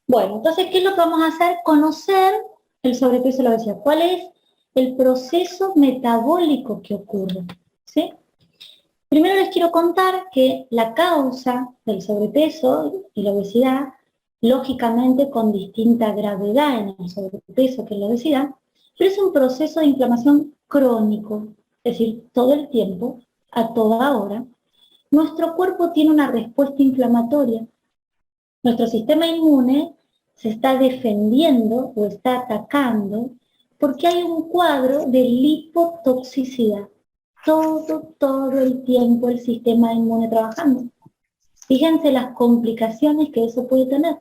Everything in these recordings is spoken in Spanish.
Bueno, entonces, ¿qué es lo que vamos a hacer? Conocer el sobrepeso y la obesidad. ¿Cuál es el proceso metabólico que ocurre? ¿Sí? Primero les quiero contar que la causa del sobrepeso y la obesidad, lógicamente con distinta gravedad en el sobrepeso que en la obesidad, pero es un proceso de inflamación crónico, es decir, todo el tiempo, a toda hora. Nuestro cuerpo tiene una respuesta inflamatoria. Nuestro sistema inmune se está defendiendo o está atacando porque hay un cuadro de lipotoxicidad. Todo el tiempo el sistema inmune trabajando. Fíjense las complicaciones que eso puede tener.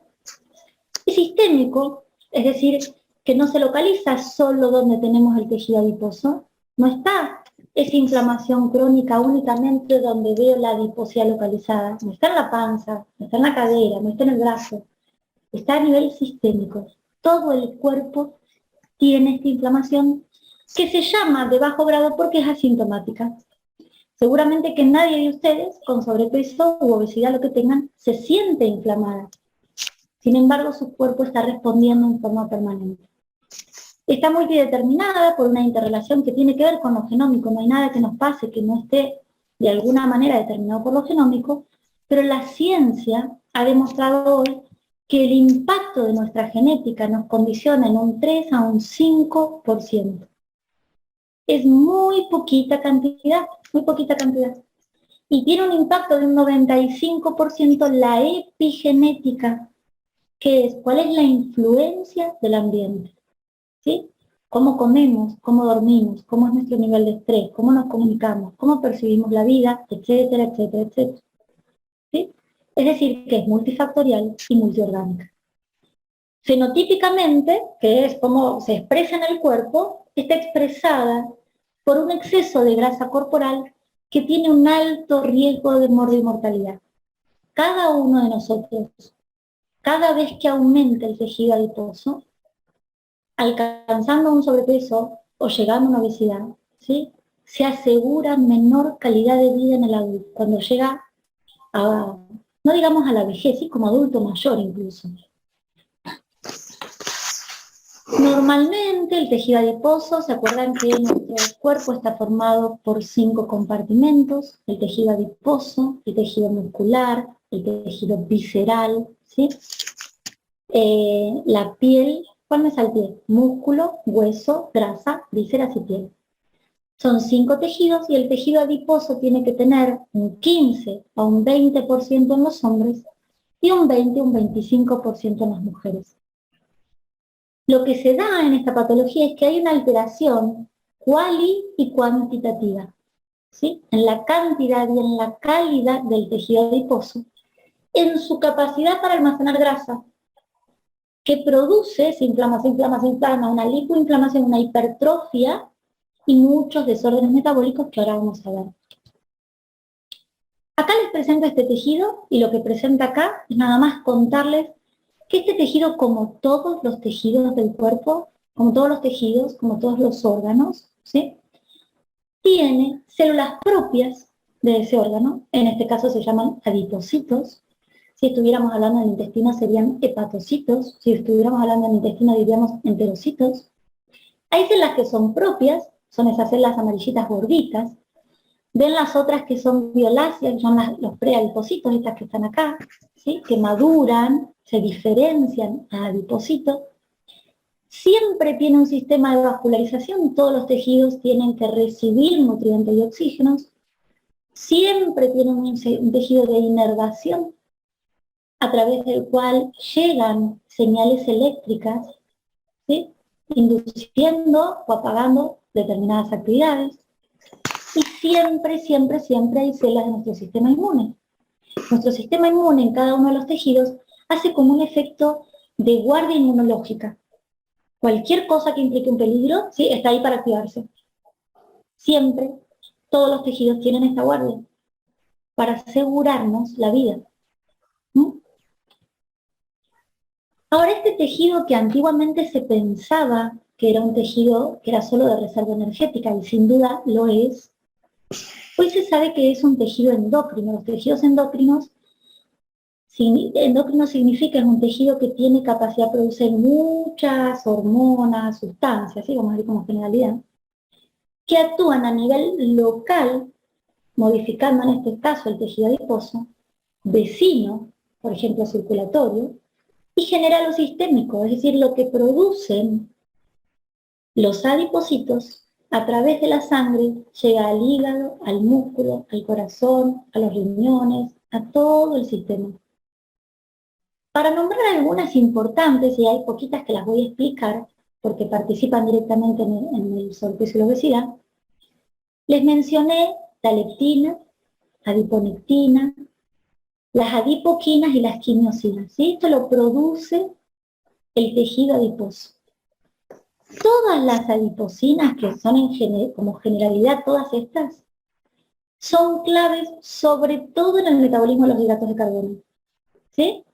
Y sistémico, es decir, que no se localiza solo donde tenemos el tejido adiposo, no está esa inflamación crónica únicamente donde veo la adiposidad localizada, no está en la panza, no está en la cadera, no está en el brazo, está a nivel sistémico. Todo el cuerpo tiene esta inflamación que se llama de bajo grado porque es asintomática. Seguramente que nadie de ustedes con sobrepeso u obesidad, lo que tengan, se siente inflamada. Sin embargo, su cuerpo está respondiendo en forma permanente. Está multideterminada por una interrelación que tiene que ver con lo genómico. No hay nada que nos pase que no esté de alguna manera determinado por lo genómico, pero la ciencia ha demostrado hoy que el impacto de nuestra genética nos condiciona en un 3 a un 5%. Es muy poquita cantidad, muy poquita cantidad. Y tiene un impacto de un 95% la epigenética, que es cuál es la influencia del ambiente, ¿sí? Cómo comemos, cómo dormimos, cómo es nuestro nivel de estrés, cómo nos comunicamos, cómo percibimos la vida, etcétera, etcétera, etcétera. ¿Sí? Es decir, que es multifactorial y multiorgánica. Fenotípicamente, que es cómo se expresa en el cuerpo, está expresada por un exceso de grasa corporal que tiene un alto riesgo de mortalidad. Cada uno de nosotros, cada vez que aumenta el tejido adiposo, alcanzando un sobrepeso o llegando a una obesidad, ¿sí?, se asegura menor calidad de vida en el adulto, cuando llega a, no digamos a la vejez, ¿sí?, como adulto mayor incluso. Normalmente el tejido adiposo, ¿se acuerdan que nuestro cuerpo está formado por 5 compartimentos? El tejido adiposo, el tejido muscular, el tejido visceral, ¿sí? La piel, ¿cuál me salté? Músculo, hueso, grasa, vísceras y piel. Son 5 tejidos y el tejido adiposo tiene que tener un 15 a un 20% en los hombres y un 20 a un 25% en las mujeres. Lo que se da en esta patología es que hay una alteración cuali y cuantitativa, ¿sí?, en la cantidad y en la calidad del tejido adiposo, en su capacidad para almacenar grasa, que produce, se inflama, una lipoinflamación, una hipertrofia y muchos desórdenes metabólicos que ahora vamos a ver. Acá les presento este tejido y lo que presenta acá es nada más contarles que este tejido, como todos los tejidos del cuerpo, como todos los tejidos, como todos los órganos, ¿sí?, tiene células propias de ese órgano, en este caso se llaman adipocitos. Si estuviéramos hablando del intestino serían hepatocitos, si estuviéramos hablando del intestino diríamos enterocitos. Hay células que son propias, son esas células amarillitas gorditas. Ven las otras que son violáceas, que son los preadipocitos, estas que están acá, ¿sí?, que maduran, se diferencian a adipocitos. Siempre tiene un sistema de vascularización, todos los tejidos tienen que recibir nutrientes y oxígenos. Siempre tiene un tejido de inervación, a través del cual llegan señales eléctricas, ¿sí?, induciendo o apagando determinadas actividades. Y siempre hay células de nuestro sistema inmune. Nuestro sistema inmune en cada uno de los tejidos hace como un efecto de guardia inmunológica. Cualquier cosa que implique un peligro, ¿sí?, está ahí para activarse. Siempre todos los tejidos tienen esta guardia para asegurarnos la vida. Ahora, este tejido que antiguamente se pensaba que era un tejido que era solo de reserva energética, y sin duda lo es, hoy se sabe que es un tejido endocrino. Los tejidos endocrinos Endocrino significa es un tejido que tiene capacidad de producir muchas hormonas, sustancias, ¿sí? Vamos a ver como generalidad, que actúan a nivel local, modificando en este caso el tejido adiposo, vecino, por ejemplo circulatorio, y genera lo sistémico, es decir, lo que producen los adipocitos a través de la sangre llega al hígado, al músculo, al corazón, a los riñones, a todo el sistema. Para nombrar algunas importantes, y hay poquitas que las voy a explicar, porque participan directamente en el sobrepeso y la obesidad, les mencioné la leptina, adiponectina, las adipoquinas y las quimiosinas, ¿sí? Esto lo produce el tejido adiposo. Todas las adipocinas, que son como generalidad todas estas, son claves sobre todo en el metabolismo de los hidratos de carbono, ¿sí?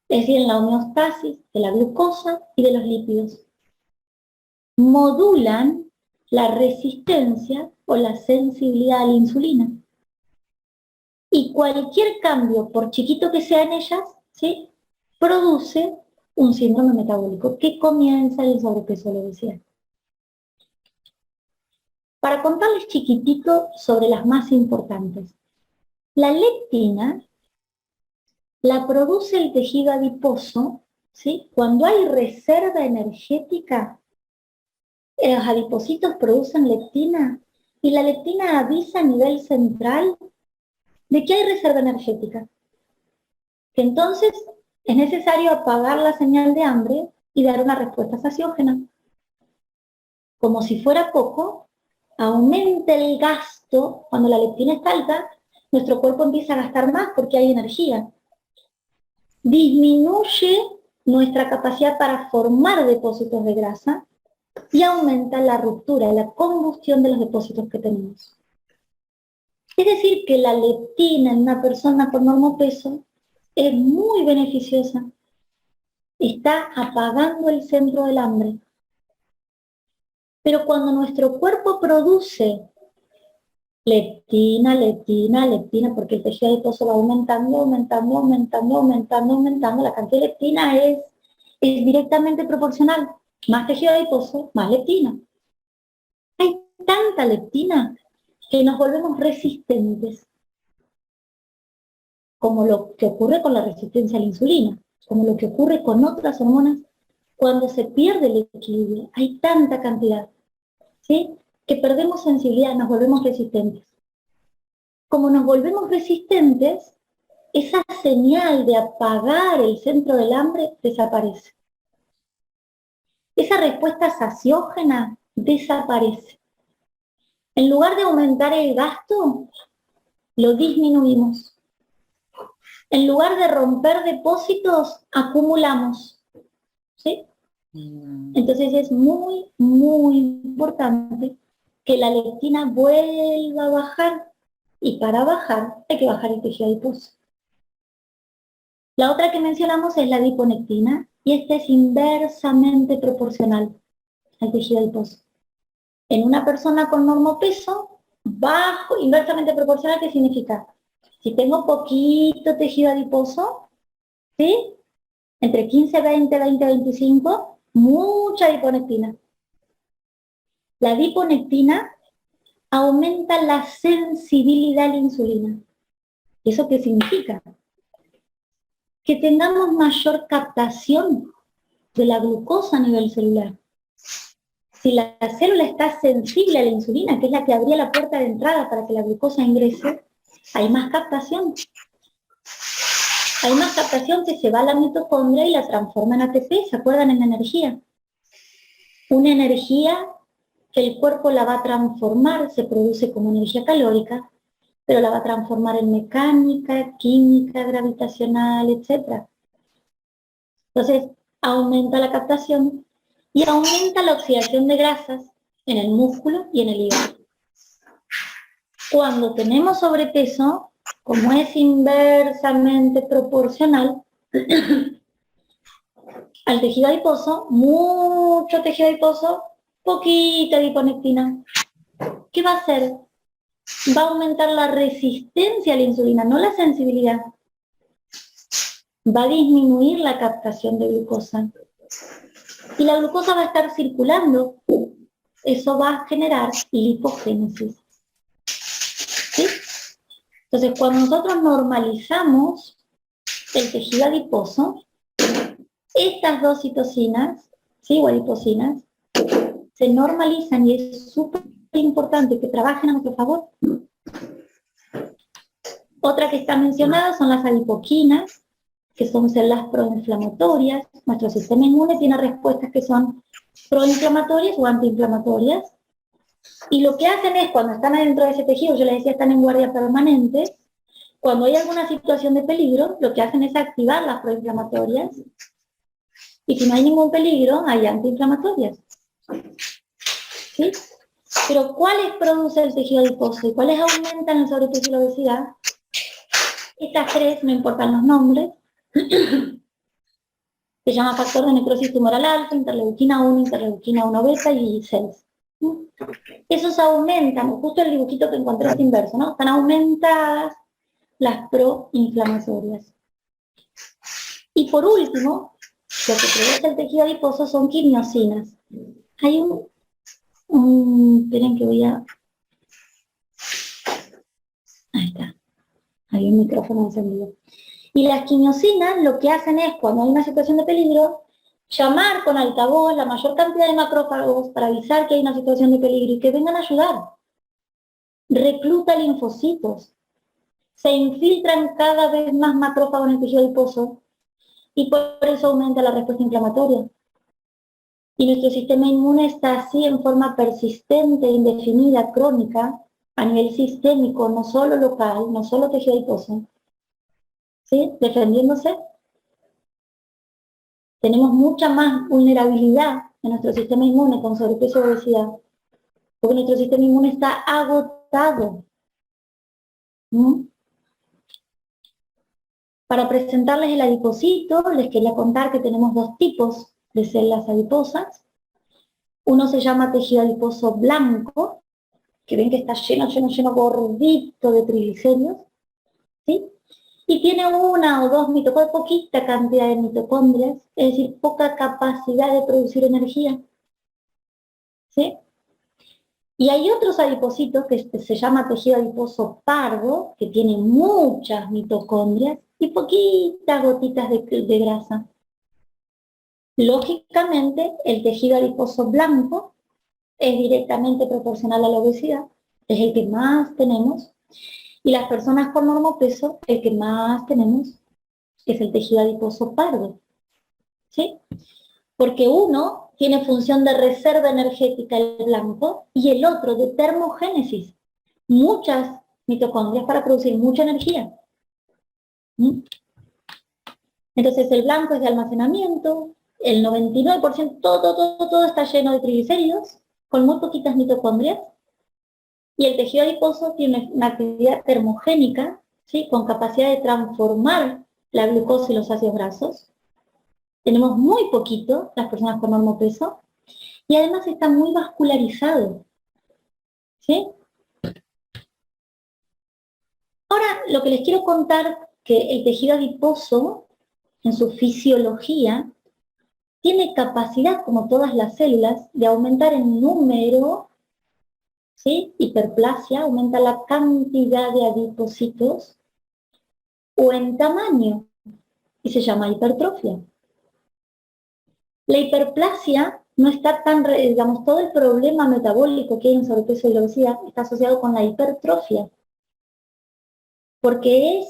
Es decir, en la homeostasis de la glucosa y de los lípidos. Modulan la resistencia o la sensibilidad a la insulina. Y cualquier cambio, por chiquito que sea en ellas, ¿sí?, produce un síndrome metabólico que comienza el sobrepeso o la obesidad. Para contarles chiquitito sobre las más importantes. La leptina la produce el tejido adiposo, ¿sí?, cuando hay reserva energética. Los adipocitos producen leptina y la leptina avisa a nivel central de que hay reserva energética. Entonces es necesario apagar la señal de hambre y dar una respuesta saciógena. Como si fuera poco, aumenta el gasto. Cuando la leptina está alta, nuestro cuerpo empieza a gastar más porque hay energía. Disminuye nuestra capacidad para formar depósitos de grasa y aumenta la ruptura, la combustión de los depósitos que tenemos. Es decir, que la leptina en una persona con normopeso es muy beneficiosa. Está apagando el centro del hambre. Pero cuando nuestro cuerpo produce leptina, porque el tejido adiposo va aumentando, la cantidad de leptina es directamente proporcional. Más tejido adiposo, más leptina. Hay tanta leptina que nos volvemos resistentes, como lo que ocurre con la resistencia a la insulina, como lo que ocurre con otras hormonas cuando se pierde el equilibrio. Hay tanta cantidad, ¿sí?, que perdemos sensibilidad, nos volvemos resistentes. Como nos volvemos resistentes, esa señal de apagar el centro del hambre desaparece. Esa respuesta saciógena desaparece. En lugar de aumentar el gasto, lo disminuimos. En lugar de romper depósitos, acumulamos, ¿sí? Entonces es muy, muy importante que la leptina vuelva a bajar, y para bajar hay que bajar el tejido adiposo. La otra que mencionamos es la adiponectina, y esta es inversamente proporcional al tejido adiposo. En una persona con normopeso, bajo, inversamente proporcional, ¿qué significa? Si tengo poquito tejido adiposo, ¿sí?, entre 15, 20, 25, mucha adiponectina. La adiponectina aumenta la sensibilidad a la insulina. ¿Eso qué significa? Que tengamos mayor captación de la glucosa a nivel celular. Si la célula está sensible a la insulina, que es la que abría la puerta de entrada para que la glucosa ingrese, hay más captación. Hay más captación que se va a la mitocondria y la transforma en ATP, ¿se acuerdan? En energía. Una energía que el cuerpo la va a transformar, se produce como energía calórica, pero la va a transformar en mecánica, química, gravitacional, etc. Entonces, aumenta la captación y aumenta la oxidación de grasas en el músculo y en el hígado. Cuando tenemos sobrepeso, como es inversamente proporcional al tejido adiposo, mucho tejido adiposo, poquita adiponectina. ¿Qué va a hacer? Va a aumentar la resistencia a la insulina, no la sensibilidad. va a disminuir la captación de glucosa. Y la glucosa va a estar circulando. Eso va a generar lipogénesis. ¿Sí? Entonces, cuando nosotros normalizamos el tejido adiposo, estas dos citocinas, ¿sí? O adipocinas, se normalizan y es súper importante que trabajen a nuestro favor. Otra que está mencionada son las adipoquinas, que son células proinflamatorias. Nuestro sistema inmune tiene respuestas que son proinflamatorias o antiinflamatorias. Y lo que hacen es, cuando están adentro de ese tejido, yo les decía, están en guardia permanente, cuando hay alguna situación de peligro, lo que hacen es activar las proinflamatorias. Y si no hay ningún peligro, hay antiinflamatorias. ¿Sí? Pero ¿cuáles produce el tejido adiposo y cuáles aumentan el sobrepeso y la obesidad? Estas tres, no importan los nombres, se llama factor de necrosis tumoral alfa, interleuquina 1, interleuquina 1 beta y 6. Esos aumentan, justo el dibujito que encontré es inverso, ¿no? Están aumentadas las proinflamatorias. Y por último, lo que produce el tejido adiposo son quimiosinas. Hay esperen que voy a... Ahí está. Hay un micrófono encendido. Y las quimiosinas lo que hacen es, cuando hay una situación de peligro, llamar con altavoz la mayor cantidad de macrófagos para avisar que hay una situación de peligro y que vengan a ayudar. Recluta linfocitos. Se infiltran cada vez más macrófagos en el tejido adiposo y por eso aumenta la respuesta inflamatoria. Y nuestro sistema inmune está así en forma persistente, indefinida, crónica, a nivel sistémico, no solo local, no solo tejido adiposo, ¿sí? Defendiéndose. Tenemos mucha más vulnerabilidad en nuestro sistema inmune con sobrepeso y obesidad, porque nuestro sistema inmune está agotado. Para presentarles el adipocito, les quería contar que tenemos dos tipos de células adiposas. Uno se llama tejido adiposo blanco, que ven que está lleno, gordito de triglicéridos, ¿sí? Y tiene una o dos mitocondrias, poquita cantidad de mitocondrias, es decir, poca capacidad de producir energía, ¿sí? Y hay otros adipocitos que se llama tejido adiposo pardo, que tiene muchas mitocondrias y poquitas gotitas de grasa. Lógicamente, el tejido adiposo blanco es directamente proporcional a la obesidad, es el que más tenemos, y las personas con normopeso, el que más tenemos es el tejido adiposo pardo, ¿sí? Porque uno tiene función de reserva energética, el blanco, y el otro de termogénesis, muchas mitocondrias para producir mucha energía. Entonces el blanco es de almacenamiento, el 99%, todo está lleno de triglicéridos, con muy poquitas mitocondrias, y el tejido adiposo tiene una actividad termogénica, ¿sí? Con capacidad de transformar la glucosa y los ácidos grasos. Tenemos muy poquito, las personas con normopeso, y además está muy vascularizado, ¿sí? Ahora, lo que les quiero contar, que el tejido adiposo, en su fisiología, tiene capacidad, como todas las células, de aumentar en número, ¿sí? Hiperplasia, aumenta la cantidad de adipocitos, o en tamaño, y se llama hipertrofia. La hiperplasia no está tan, digamos, todo el problema metabólico que hay en sobrepeso y la obesidad está asociado con la hipertrofia, porque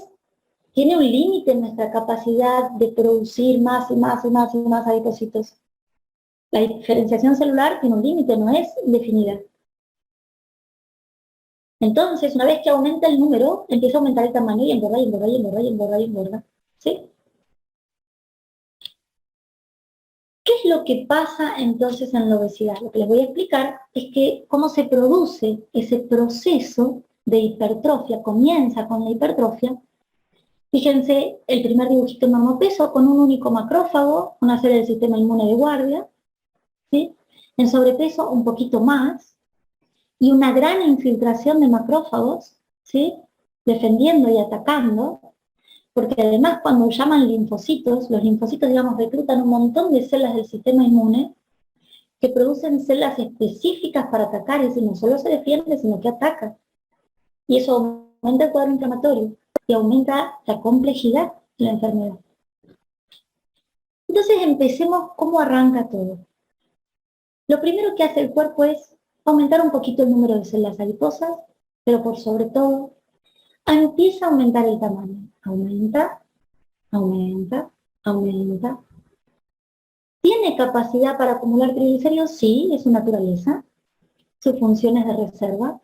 tiene un límite en nuestra capacidad de producir más y más y más y más adipocitos. La diferenciación celular tiene un límite, no es indefinida. Entonces, una vez que aumenta el número, empieza a aumentar el tamaño y engorda, y engorda, y engorda, y engorda, y engorda, ¿sí? ¿Qué es lo que pasa entonces en la obesidad? Lo que les voy a explicar es que cómo se produce ese proceso de hipertrofia. Comienza con la hipertrofia. Fíjense el primer dibujito en normopeso con un único macrófago, una célula del sistema inmune de guardia, ¿sí? En sobrepeso un poquito más, y una gran infiltración de macrófagos, ¿sí? Defendiendo y atacando, porque además cuando llaman linfocitos, los linfocitos, digamos, reclutan un montón de células del sistema inmune que producen células específicas para atacar, es decir, no solo se defiende, sino que ataca. Y eso aumenta el cuadro inflamatorio y aumenta la complejidad de la enfermedad. Entonces empecemos cómo arranca todo. Lo primero que hace el cuerpo es aumentar un poquito el número de células adiposas, pero por sobre todo, empieza a aumentar el tamaño. Aumenta, aumenta, aumenta. ¿Tiene capacidad para acumular triglicéridos? Sí, es su naturaleza. Su función es de reserva.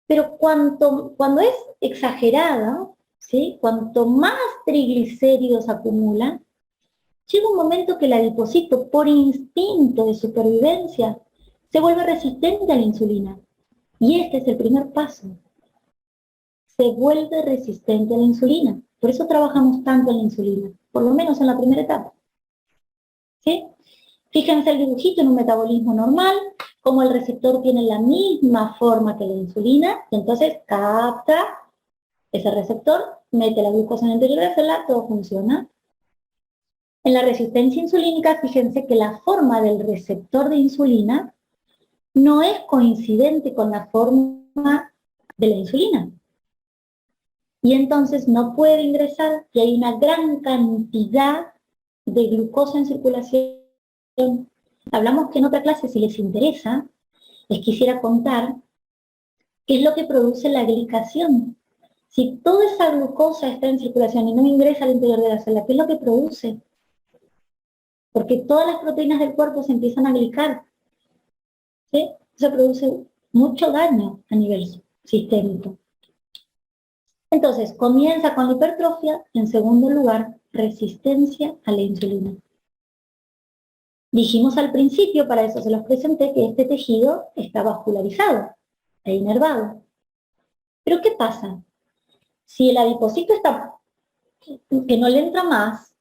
Pero cuando es exagerada, ¿sí? Cuanto más triglicéridos acumulan, llega un momento que el adipocito, por instinto de supervivencia, se vuelve resistente a la insulina. Y este es el primer paso. Se vuelve resistente a la insulina. Por eso trabajamos tanto en la insulina, por lo menos en la primera etapa. ¿Sí? Fíjense el dibujito en un metabolismo normal, como el receptor tiene la misma forma que la insulina, y entonces capta ese receptor, mete la glucosa en el interior de la célula, todo funciona. En la resistencia insulínica, fíjense que la forma del receptor de insulina no es coincidente con la forma de la insulina. Y entonces no puede ingresar y hay una gran cantidad de glucosa en circulación. Hablamos que en otra clase, si les interesa, les quisiera contar qué es lo que produce la glicación. Si toda esa glucosa está en circulación y no ingresa al interior de la célula, ¿qué es lo que produce? Porque todas las proteínas del cuerpo se empiezan a glicar. ¿Sí? Eso produce mucho daño a nivel sistémico. Entonces, comienza con la hipertrofia, en segundo lugar, resistencia a la insulina. Dijimos al principio, para eso se los presenté, que este tejido está vascularizado e inervado. Pero ¿qué pasa? Si el adipocito está, que no le entra más,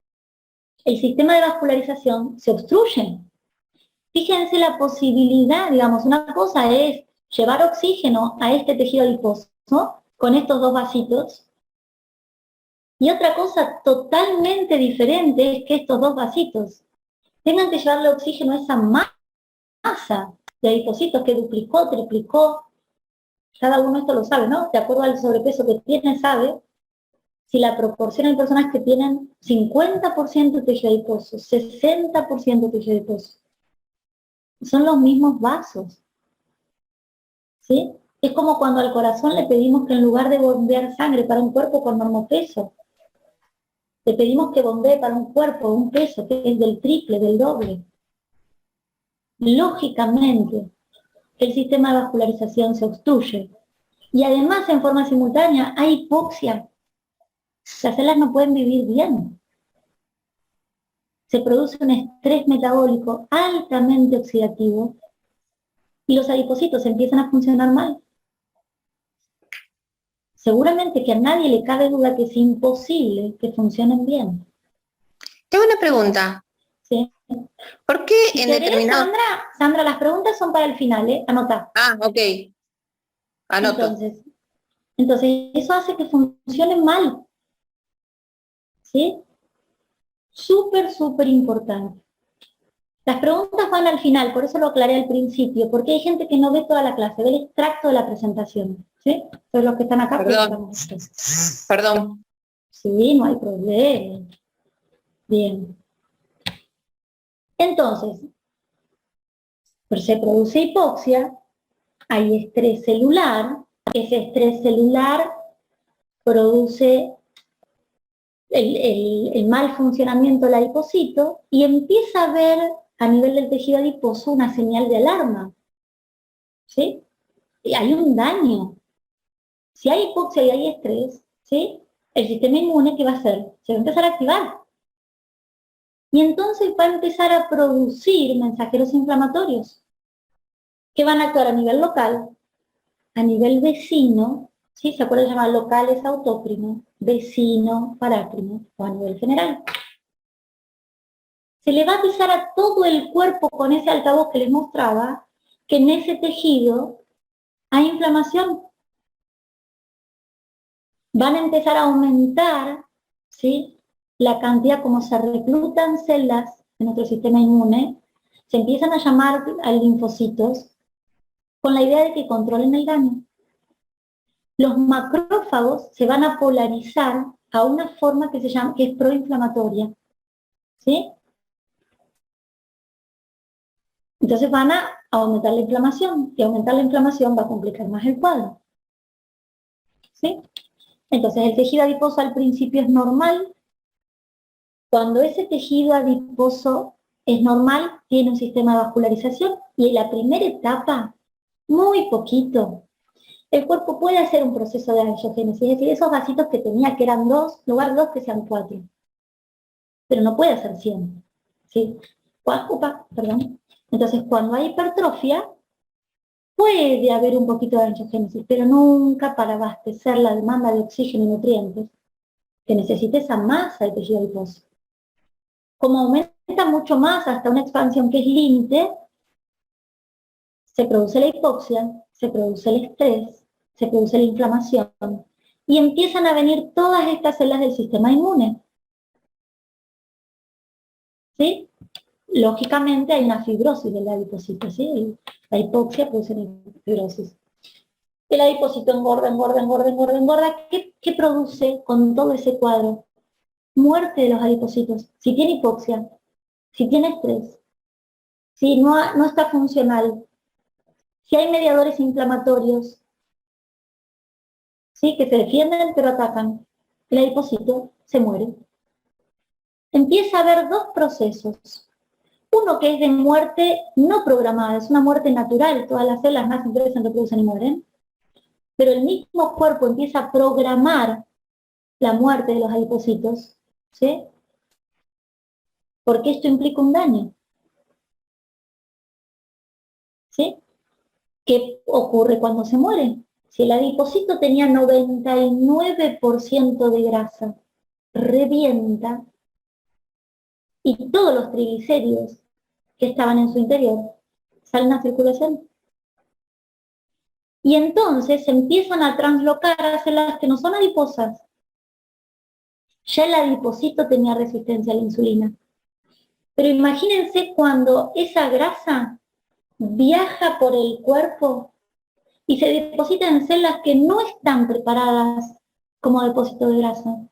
el sistema de vascularización se obstruye. Fíjense la posibilidad, digamos, una cosa es llevar oxígeno a este tejido adiposo con estos dos vasitos, y otra cosa totalmente diferente es que estos dos vasitos tengan que llevarle oxígeno a esa masa de adipocitos que duplicó, triplicó, cada uno esto lo sabe, ¿no? De acuerdo al sobrepeso que tiene, sabe si la proporción hay personas que tienen 50% tejido adiposo, 60% tejido adiposo. Son los mismos vasos, ¿sí? Es como cuando al corazón le pedimos que en lugar de bombear sangre para un cuerpo con normopeso, le pedimos que bombee para un cuerpo, un peso que es del triple, del doble. Lógicamente, el sistema de vascularización se obstruye. Y además, en forma simultánea, hay hipoxia. Las células no pueden vivir bien. Se produce un estrés metabólico altamente oxidativo y los adipocitos empiezan a funcionar mal. Seguramente que a nadie le cabe duda que es imposible que funcionen bien. Tengo una pregunta. ¿Sí? ¿Por qué Si en querés, determinado... Sandra, las preguntas son para el final, ¿eh? Anota. Ah, ok. Anoto. Entonces, eso hace que funcionen mal. ¿Sí? Súper, súper importante. Las preguntas van al final, por eso lo aclaré al principio, porque hay gente que no ve toda la clase, ve el extracto de la presentación. ¿Sí? Son los que están acá. Perdón. Perdón. Sí, no hay problema. Bien. Entonces, se produce hipoxia, hay estrés celular, ese estrés celular produce el mal funcionamiento del adipocito y empieza a haber a nivel del tejido adiposo una señal de alarma. ¿Sí? Y hay un daño. Si hay hipoxia y hay estrés, ¿sí? El sistema inmune, ¿qué va a hacer? Se va a empezar a activar. Y entonces va a empezar a producir mensajeros inflamatorios que van a actuar a nivel local, a nivel vecino, ¿sí? ¿Se acuerdan de llamar locales autócrino, vecino, parácrino, o a nivel general? Se le va a avisar a todo el cuerpo con ese altavoz que les mostraba que en ese tejido hay inflamación. van a empezar a aumentar, ¿sí?, la cantidad como se reclutan células en nuestro sistema inmune, se empiezan a llamar a linfocitos con la idea de que controlen el daño. Los macrófagos se van a polarizar a una forma que se llama, que es proinflamatoria, ¿sí? Entonces van a aumentar la inflamación, y aumentar la inflamación va a complicar más el cuadro, ¿sí? Entonces el tejido adiposo al principio es normal. Cuando ese tejido adiposo es normal, tiene un sistema de vascularización, y en la primera etapa, muy poquito, el cuerpo puede hacer un proceso de angiogénesis, es decir, esos vasitos que tenía que eran 2, en lugar de 2 que sean 4. Pero no puede hacer 100, ¿sí? Perdón. Entonces, cuando hay hipertrofia, puede haber un poquito de angiogénesis, pero nunca para abastecer la demanda de oxígeno y nutrientes que necesita esa masa de tejido adiposo. Como aumenta mucho más hasta una expansión que es límite, se produce la hipoxia, se produce el estrés, se produce la inflamación, y empiezan a venir todas estas células del sistema inmune, ¿sí? Lógicamente hay una fibrosis del adipocito, ¿sí? La hipoxia produce fibrosis. El adipocito engorda, engorda, engorda, engorda, engorda. ¿Qué produce con todo ese cuadro? Muerte de los adipocitos. Si tiene hipoxia, si tiene estrés, si no está funcional, si hay mediadores inflamatorios, ¿sí?, que se defienden pero atacan, el adipocito se muere. Empieza a haber dos procesos. Uno que es de muerte no programada, es una muerte natural, todas las células nacen, crecen, reproducen y mueren, pero el mismo cuerpo empieza a programar la muerte de los adipocitos, ¿sí?, porque esto implica un daño, ¿sí? ¿Qué ocurre cuando se muere? Si el adipocito tenía 99% de grasa, revienta, y todos los triglicéridos que estaban en su interior salen a circulación. Y entonces se empiezan a translocar a células que no son adiposas. Ya el adipocito tenía resistencia a la insulina. Pero imagínense cuando esa grasa viaja por el cuerpo y se deposita en células que no están preparadas como depósito de grasa.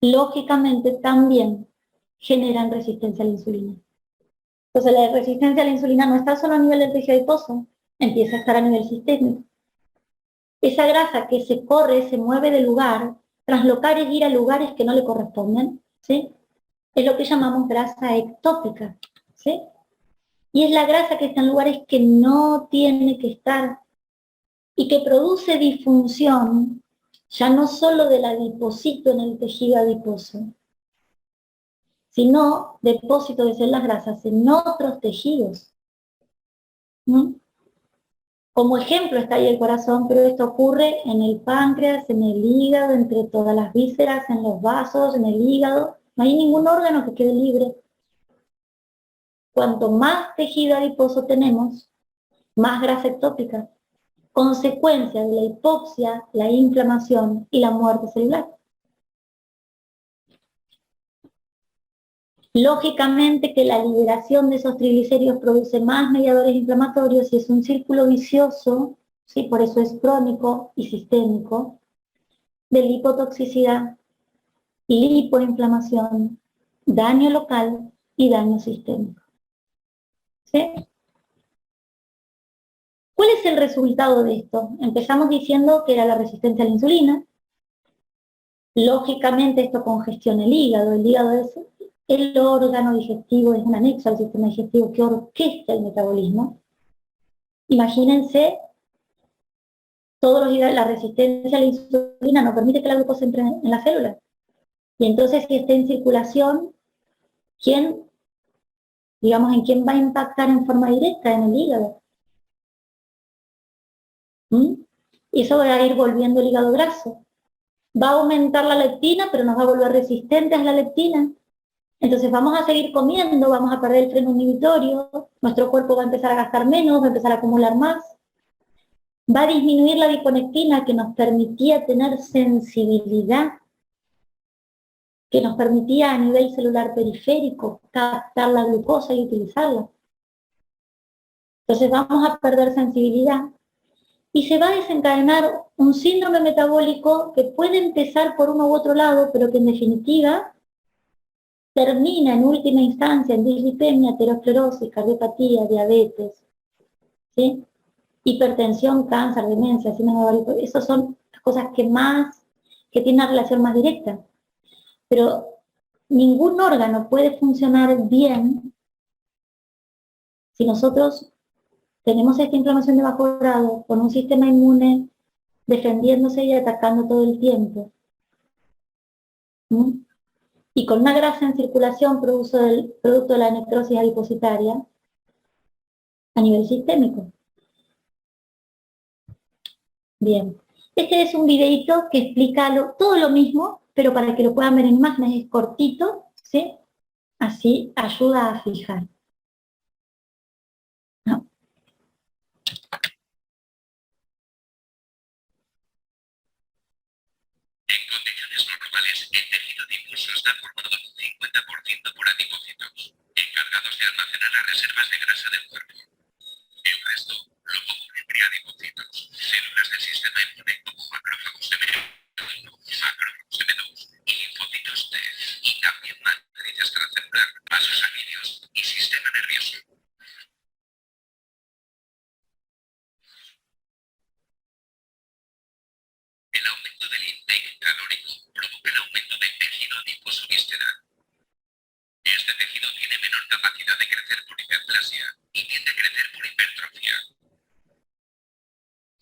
Lógicamente también generan resistencia a la insulina. Entonces la resistencia a la insulina no está solo a nivel del tejido adiposo, empieza a estar a nivel sistémico. Esa grasa que se corre, se mueve de lugar, translocar es ir a lugares que no le corresponden, ¿sí? Es lo que llamamos grasa ectópica, ¿sí? Y es la grasa que está en lugares que no tiene que estar y que produce disfunción, ya no solo del adipocito en el tejido adiposo, sino depósito de células grasas en otros tejidos. ¿Mm? Como ejemplo está ahí el corazón, pero esto ocurre en el páncreas, en el hígado, entre todas las vísceras, en los vasos, en el hígado. No hay ningún órgano que quede libre. Cuanto más tejido adiposo tenemos, más grasa ectópica, consecuencia de la hipoxia, la inflamación y la muerte celular. Lógicamente que la liberación de esos triglicéridos produce más mediadores inflamatorios y es un círculo vicioso, ¿sí? Por eso es crónico y sistémico, de lipotoxicidad, lipoinflamación, daño local y daño sistémico. ¿Sí? ¿Cuál es el resultado de esto? Empezamos diciendo que era la resistencia a la insulina. Lógicamente esto congestiona el hígado es el órgano digestivo, es un anexo al sistema digestivo que orquesta el metabolismo. Imagínense, la resistencia a la insulina no permite que la glucosa entre en la célula. Y entonces si está en circulación, ¿en quién va a impactar en forma directa? En el hígado. Y eso va a ir volviendo el hígado graso. Va a aumentar la leptina, pero nos va a volver resistentes a la leptina. Entonces vamos a seguir comiendo, vamos a perder el freno inhibitorio, nuestro cuerpo va a empezar a gastar menos, va a empezar a acumular más. Va a disminuir la adiponectina que nos permitía tener sensibilidad, que nos permitía a nivel celular periférico captar la glucosa y utilizarla. Entonces vamos a perder sensibilidad y se va a desencadenar un síndrome metabólico que puede empezar por uno u otro lado, pero que en definitiva termina en última instancia en dislipemia, aterosclerosis, cardiopatía, diabetes, ¿sí? Hipertensión, cáncer, demencia, síndrome metabólico. Esas son las cosas que tienen una relación más directa. Pero ningún órgano puede funcionar bien si nosotros tenemos esta inflamación de bajo grado con un sistema inmune defendiéndose y atacando todo el tiempo. ¿Mm? Y con una grasa en circulación producto de la necrosis adipositaria a nivel sistémico. Bien. Este es un videito que explica todo lo mismo, pero para que lo puedan ver en imágenes, es cortito, ¿sí? Así ayuda a fijar. ¿No? En condiciones normales, el tejido difuso está formado un 50% por adipocitos, encargados de almacenar las reservas de grasa del cuerpo. El resto lo componen preadipocitos, células del sistema inmune como macrófagos M1, macrófagos M2 y linfocitos T, y también matriz extracelular, vasos sanguíneos y sistema nervioso. El aumento del intake calórico provoca el aumento del tejido adiposo visceral. Este tejido tiene menor capacidad de crecer por hiperplasia y tiende a crecer por hipertrofia.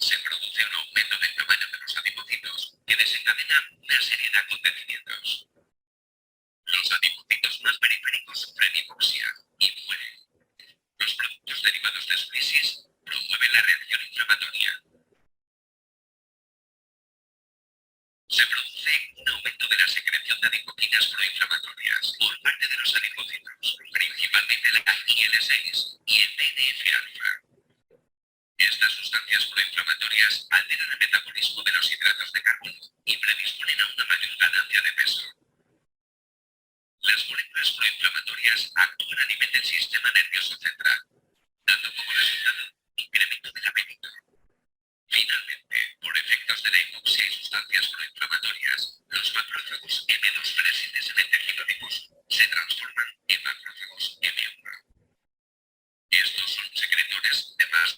Se produce un aumento del tamaño de los adipocitos que desencadena una serie de acontecimientos. Los adipocitos más periféricos sufren hipoxia y mueren. Los productos derivados de su crisis promueven la reacción inflamatoria. Se produce un aumento de la secreción de adipoquinas proinflamatorias por parte de los adipocitos, principalmente la IL-6 y el TNF-alfa. Estas sustancias proinflamatorias alteran el metabolismo de los hidratos de carbono y predisponen a una mayor ganancia de peso. Las moléculas proinflamatorias actúan a nivel del sistema nervioso central, dando como resultado un incremento del apetito. Finalmente, por efectos de la hipoxia y sustancias proinflamatorias, los macrófagos M2 presentes en el tejido adiposo se transforman en macrófagos M1. Estos son secretores de más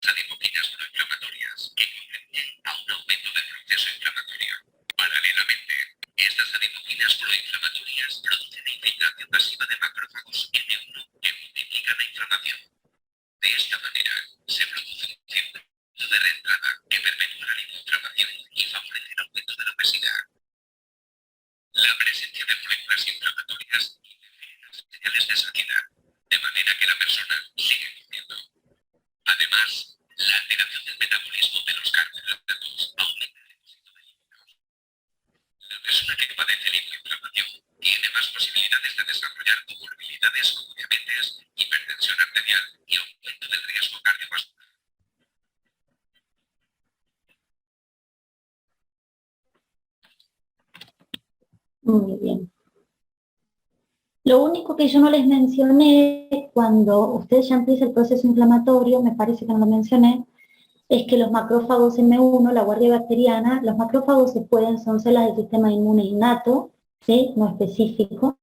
adipoquinas proinflamatorias que contribuyen a un aumento del proceso inflamatorio. Paralelamente, estas adipoquinas proinflamatorias producen la infiltración masiva de macrófagos M1 que multiplican la inflamación. De esta manera, se produce un círculo de reentrada que perpetúa la linfoinflamación y favorece el aumento de la obesidad. La presencia de moléculas inflamatorias interfiere en las señales de saciedad, de manera que la persona sigue comiendo. Además, la alteración del metabolismo de los carbohidratos aumenta el depósito de lípidos. La persona que padece linfoinflamación tiene más posibilidades de desarrollar comorbilidades como diabetes, hipertensión arterial y aumento del riesgo cardiovascular. Muy bien. Lo único que yo no les mencioné cuando ustedes ya empieza el proceso inflamatorio, me parece que no lo mencioné, es que los macrófagos M1, la guardia bacteriana, los macrófagos son células del sistema inmune innato, ¿sí? No específico.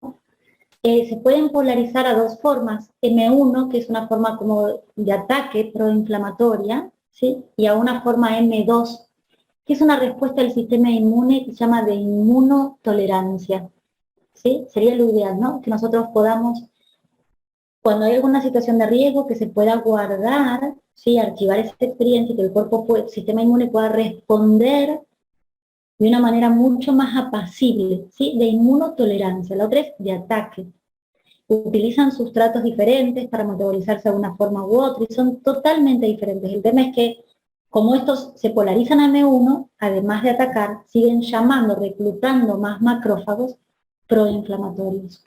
Se pueden polarizar a dos formas, M1, que es una forma como de ataque proinflamatoria, ¿sí? Y a una forma M2, que es una respuesta del sistema inmune que se llama de inmunotolerancia. ¿Sí? Sería lo ideal, ¿no? Que nosotros podamos, cuando hay alguna situación de riesgo, que se pueda guardar, ¿sí? Archivar esa experiencia y que el sistema inmune pueda responder de una manera mucho más apacible, ¿sí? De inmunotolerancia. La otra es de ataque. Utilizan sustratos diferentes para metabolizarse de una forma u otra y son totalmente diferentes. El tema es que, como estos se polarizan a M1, además de atacar, siguen llamando, reclutando más macrófagos proinflamatorios.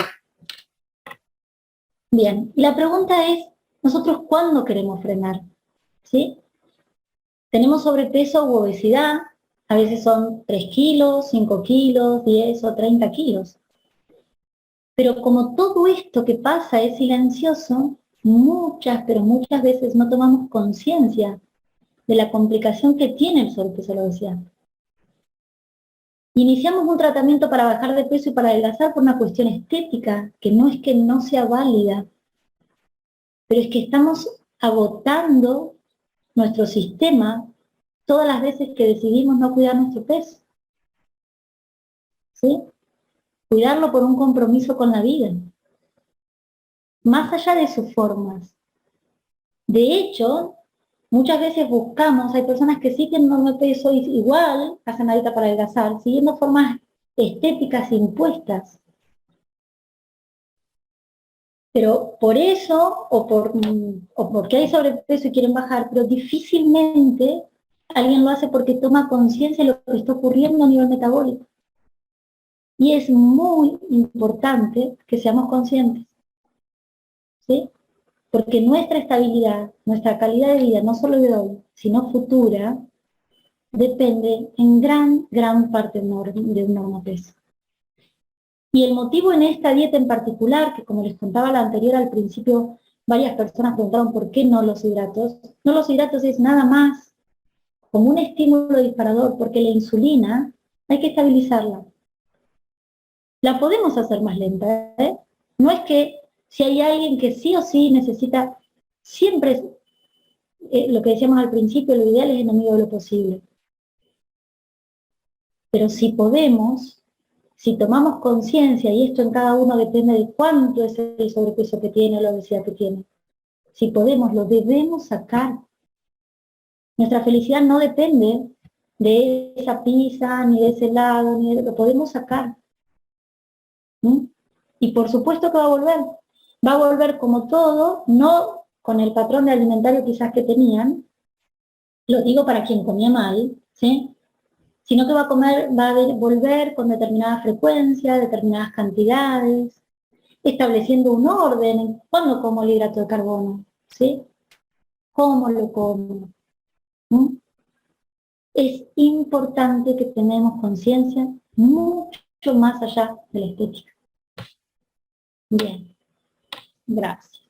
Bien, y la pregunta es, ¿nosotros cuándo queremos frenar? ¿Sí? tenemos sobrepeso u obesidad, a veces son 3 kilos, 5 kilos, 10 o 30 kilos. Pero como todo esto que pasa es silencioso, muchas, pero muchas veces no tomamos conciencia de la complicación que tiene el sobrepeso o la obesidad. Iniciamos un tratamiento para bajar de peso y para adelgazar por una cuestión estética, que no sea válida, pero es que estamos agotando nuestro sistema todas las veces que decidimos no cuidar nuestro peso. ¿Sí? Cuidarlo por un compromiso con la vida. Más allá de sus formas. De hecho, muchas veces buscamos, hay personas que siguen no peso igual, hacen la dieta para adelgazar, siguiendo formas estéticas impuestas. Pero por eso, o porque hay sobrepeso y quieren bajar, pero difícilmente alguien lo hace porque toma conciencia de lo que está ocurriendo a nivel metabólico. Y es muy importante que seamos conscientes, ¿sí? Porque nuestra estabilidad, nuestra calidad de vida, no solo de hoy, sino futura, depende en gran parte de un normopeso. Y el motivo en esta dieta en particular, que como les contaba la anterior al principio, varias personas preguntaron por qué no los hidratos. No los hidratos es nada más como un estímulo disparador, porque la insulina hay que estabilizarla. La podemos hacer más lenta, ¿eh? No es que si hay alguien que sí o sí necesita, siempre lo que decíamos al principio, lo ideal es enemigo de lo posible. Pero si podemos, si tomamos conciencia, y esto en cada uno depende de cuánto es el sobrepeso que tiene o la obesidad que tiene, si podemos, lo debemos sacar. Nuestra felicidad no depende de esa pizza, ni de ese helado, lo podemos sacar. ¿Mm? Y por supuesto que va a volver como todo, no con el patrón de alimentario quizás que tenían, lo digo para quien comía mal, ¿sí? Sino que va a volver con determinada frecuencia, determinadas cantidades, estableciendo un orden en cuándo como el hidrato de carbono, ¿sí? ¿Cómo lo como? ¿Mm? Es importante que tenemos conciencia mucho más allá de la estética. Bien, gracias.